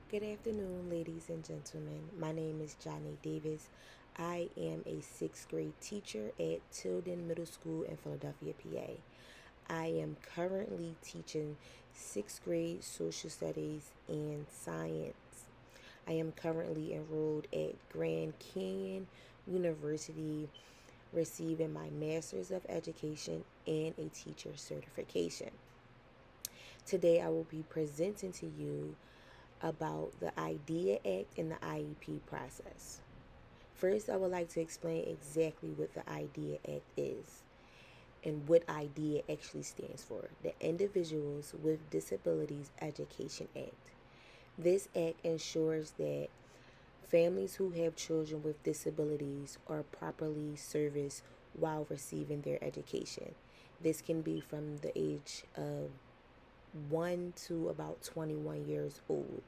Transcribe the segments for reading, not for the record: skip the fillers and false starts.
Good afternoon, ladies and gentlemen. My name is Johnny Davis. I am a sixth grade teacher at Tilden Middle School in Philadelphia, PA. I am currently teaching sixth grade social studies and science. I am currently enrolled at Grand Canyon University, receiving my Master's of Education and a teacher certification. Today, I will be presenting to you about the IDEA Act and the IEP process. First, I would like to explain exactly what the IDEA Act is and what IDEA actually stands for, the Individuals with Disabilities Education Act. This act ensures that families who have children with disabilities are properly serviced while receiving their education. This can be from the age of 1 to about 21 years old.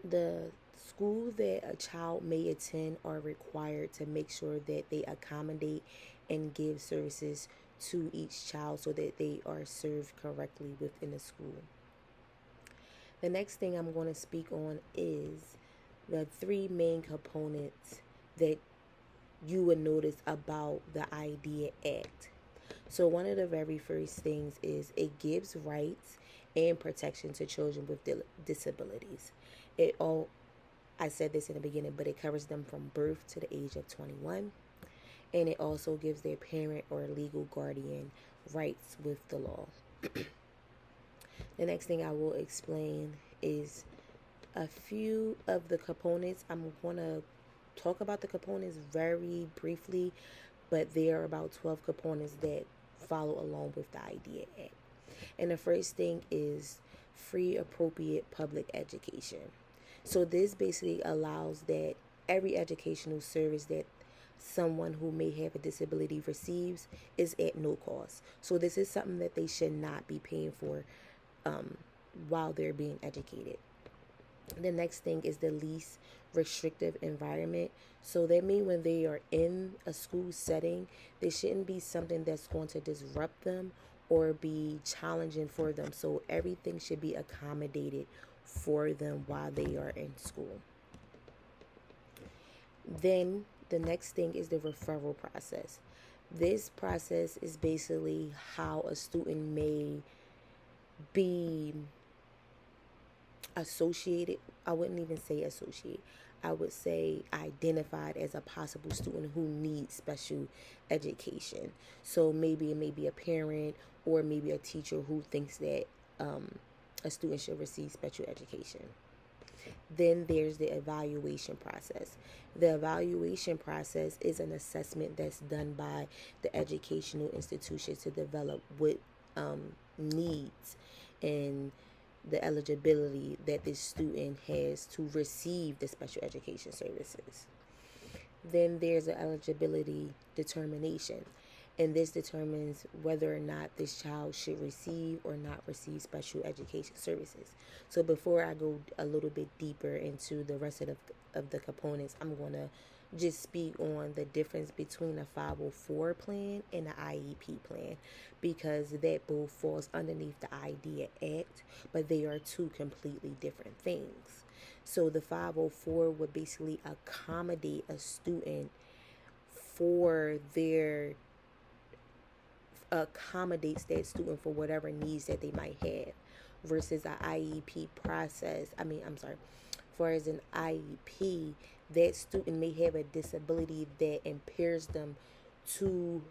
The school that a child may attend are required to make sure that they accommodate and give services to each child so that they are served correctly within the school. The next thing I'm going to speak on is the three main components that you would notice about the IDEA Act. So, one of the very first things is it gives rights and protection to children with disabilities. It all I said this in the beginning, but it covers them from birth to the age of 21, and it also gives their parent or legal guardian rights with the law. The next thing I will explain is a few of the components. I'm going to talk about the components very briefly, but there are about 12 components that follow along with the IDEA Act. And the first thing is free, appropriate public education. So this basically allows that every educational service that someone who may have a disability receives is at no cost. So this is something that they should not be paying for while they're being educated. The next thing is the least restrictive environment. So that means when they are in a school setting, they shouldn't be something that's going to disrupt them or be challenging for them. So everything should be accommodated for them while they are in school. Then the next thing is the referral process. This process is basically how a student may be associated. I wouldn't even say associate. I would say identified as a possible student who needs special education. So maybe it may be a parent or maybe a teacher who thinks that a student should receive special education. Then there's the evaluation process. The evaluation process is an assessment that's done by the educational institution to develop what needs and the eligibility that this student has to receive the special education services. Then there's an eligibility determination, and this determines whether or not this child should receive or not receive special education services. So before I go a little bit deeper into the rest of the components, I'm going to just speak on the difference between a 504 plan and an IEP plan, because that both falls underneath the IDEA Act, but they are two completely different things. So the 504 would basically accommodate a student for their accommodates that student for whatever needs that they might have, versus an IEP process. For as an IEP, that student may have a disability that impairs them to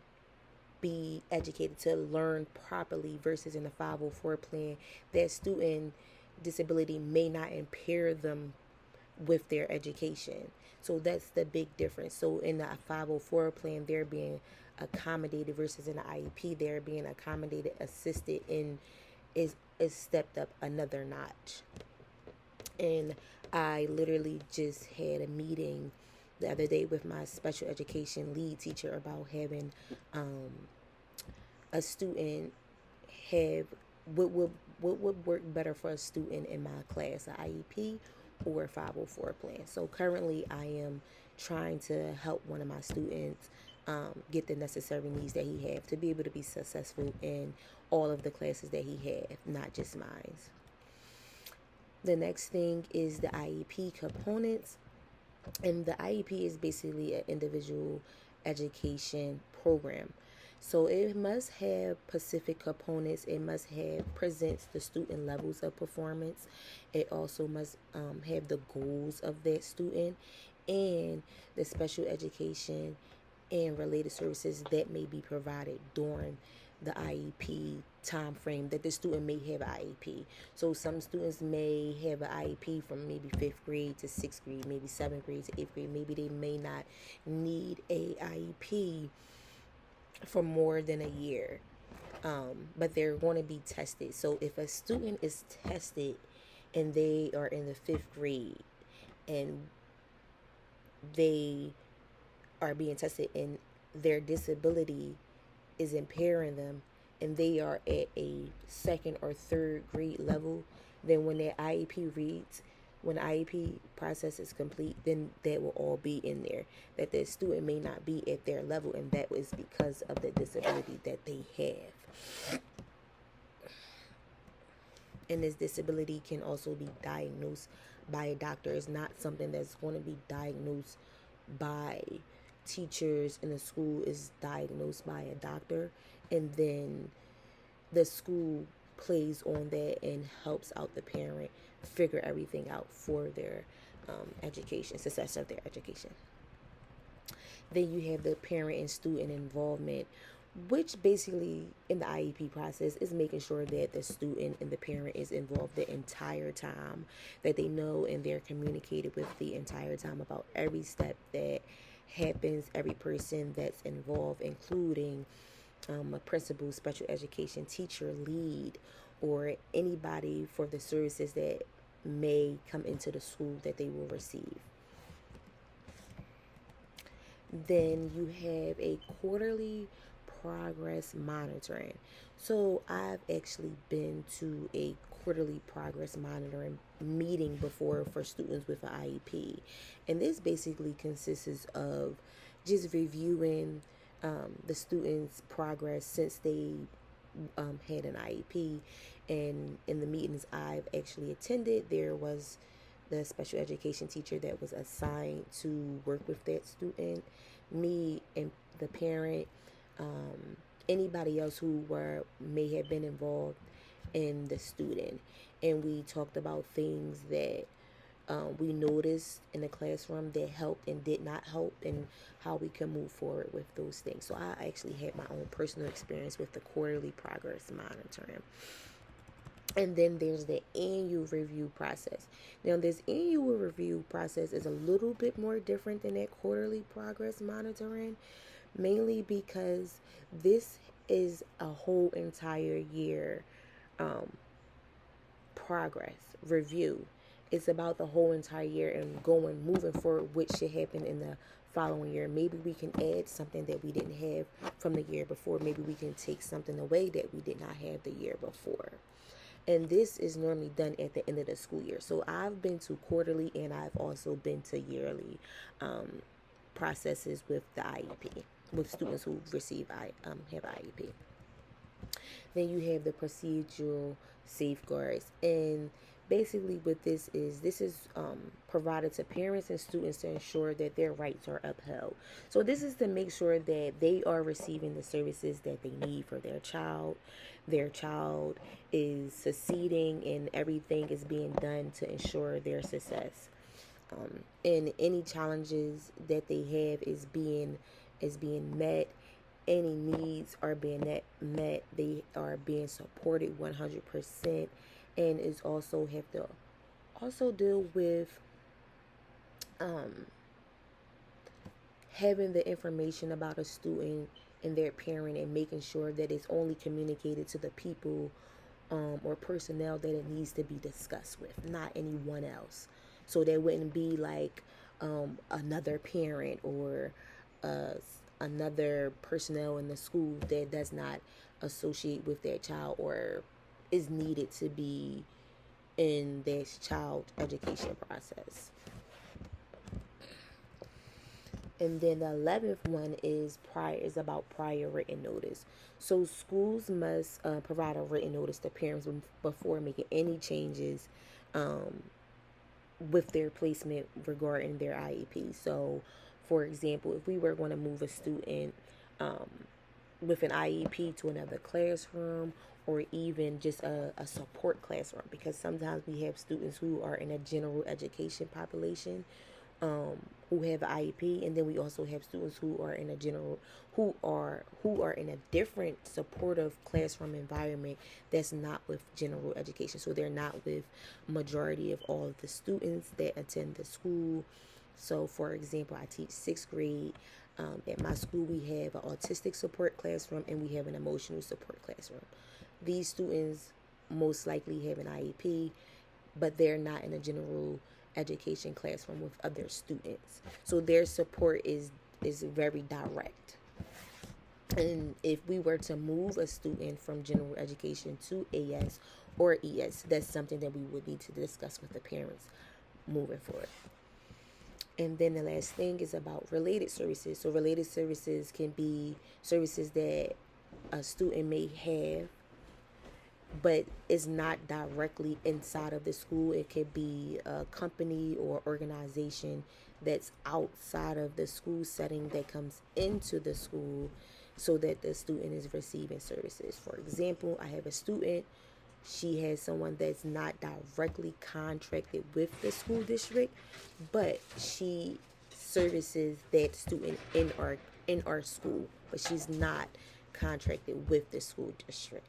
be educated to learn properly, versus in the 504 plan, that student disability may not impair them with their education. So that's the big difference. So in the 504 plan, they're being accommodated, versus in the IEP, they're being accommodated, assisted, and is stepped up another notch. And I literally just had a meeting the other day with my special education lead teacher about having a student have what would work better for a student in my class, an IEP or a 504 plan. So currently I am trying to help one of my students get the necessary needs that he have to be able to be successful in all of the classes that he have, not just mine. The next thing is the IEP components. And the IEP is basically an individual education program. So it must have specific components. It must have presents the student levels of performance. It also must have the goals of that student and the special education and related services that may be provided during the IEP time frame that the student may have an IEP. So some students may have an IEP from maybe fifth grade to sixth grade, maybe seventh grade to eighth grade. Maybe they may not need a IEP for more than a year, but they're going to be tested. So if a student is tested and they are in the fifth grade and they are being tested and their disability is impairing them and they are at a second or third grade level, then when that IEP reads, when the IEP process is complete, then that will all be in there. That the student may not be at their level, and that was because of the disability that they have. And this disability can also be diagnosed by a doctor. It's not something that's going to be diagnosed by teachers in the school. Is diagnosed by a doctor, and then the school plays on that and helps out the parent figure everything out for their education, success of their education. Then you have the parent and student involvement, which basically in the IEP process is making sure that the student and the parent is involved the entire time, that they know and they're communicated with the entire time about every step that happens, every person that's involved, including a principal, special education teacher, lead, or anybody for the services that may come into the school that they will receive. Then you have a quarterly progress monitoring. So I've actually been to a quarterly progress monitoring meeting before for students with an IEP. And this basically consists of just reviewing the students' progress since they had an IEP. And in the meetings I've actually attended, there was the special education teacher that was assigned to work with that student, me and the parent, anybody else who may have been involved in the student. And we talked about things that we noticed in the classroom that helped and did not help, and how we can move forward with those things. So I actually had my own personal experience with the quarterly progress monitoring. And then there's the annual review process. Now, this annual review process is a little bit more different than that quarterly progress monitoring, mainly because this is a whole entire year progress review. It's about the whole entire year and moving forward, what should happen in the following year. Maybe we can add something that we didn't have from the year before. Maybe we can take something away that we did not have the year before. And this is normally done at the end of the school year. So I've been to quarterly and I've also been to yearly processes with the IEP, with students who have IEP. Then you have the procedural safeguards. And basically what this is provided to parents and students to ensure that their rights are upheld. So this is to make sure that they are receiving the services that they need for their child. Their child is succeeding and everything is being done to ensure their success. And any challenges that they have is being met. Any needs are being met. They are being supported 100%. And is also have to also deal with having the information about a student and their parent, and making sure that it's only communicated to the people or personnel that it needs to be discussed with, not anyone else. So there wouldn't be like another parent or another personnel in the school that does not associate with their child or is needed to be in their child education process. And then the 11th one is about prior written notice. So schools must provide a written notice to parents before making any changes with their placement regarding their IEP. So, for example, if we were going to move a student um, with an IEP to another classroom, or even just a support classroom, because sometimes we have students who are in a general education population, who have an IEP, and then we also have students who are in a general who are in a different supportive classroom environment that's not with general education. So they're not with majority of all of the students that attend the school. So, for example, I teach sixth grade. At my school, we have an autistic support classroom and we have an emotional support classroom. These students most likely have an IEP, but they're not in a general education classroom with other students. So their support is very direct. And if we were to move a student from general education to AS or ES, that's something that we would need to discuss with the parents moving forward. And then the last thing is about related services. So related services can be services that a student may have, but it's not directly inside of the school. It could be a company or organization that's outside of the school setting that comes into the school so that the student is receiving services. For example, I have a student, she has someone that's not directly contracted with the school district, but she services that student in our school, but she's not contracted with the school district.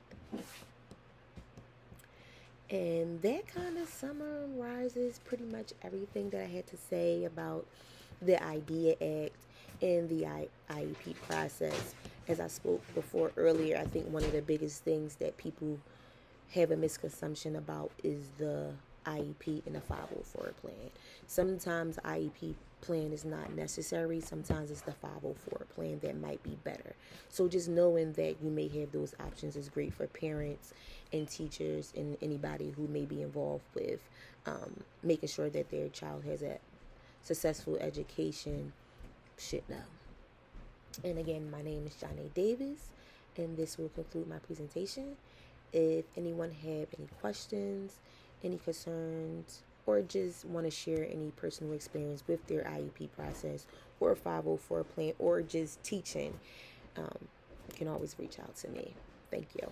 And that kind of summarizes pretty much everything that I had to say about the IDEA Act and the IEP process. As I spoke before earlier, I think one of the biggest things that people have a misconception about is the IEP and the 504 plan. Sometimes IEP plan is not necessary. Sometimes it's the 504 plan that might be better. So just knowing that you may have those options is great for parents and teachers and anybody who may be involved with making sure that their child has a successful education should know. And again, my name is Johnny Davis, and this will conclude my presentation. If anyone have any questions, any concerns, or just want to share any personal experience with their IEP process or 504 plan or just teaching, you can always reach out to me. Thank you.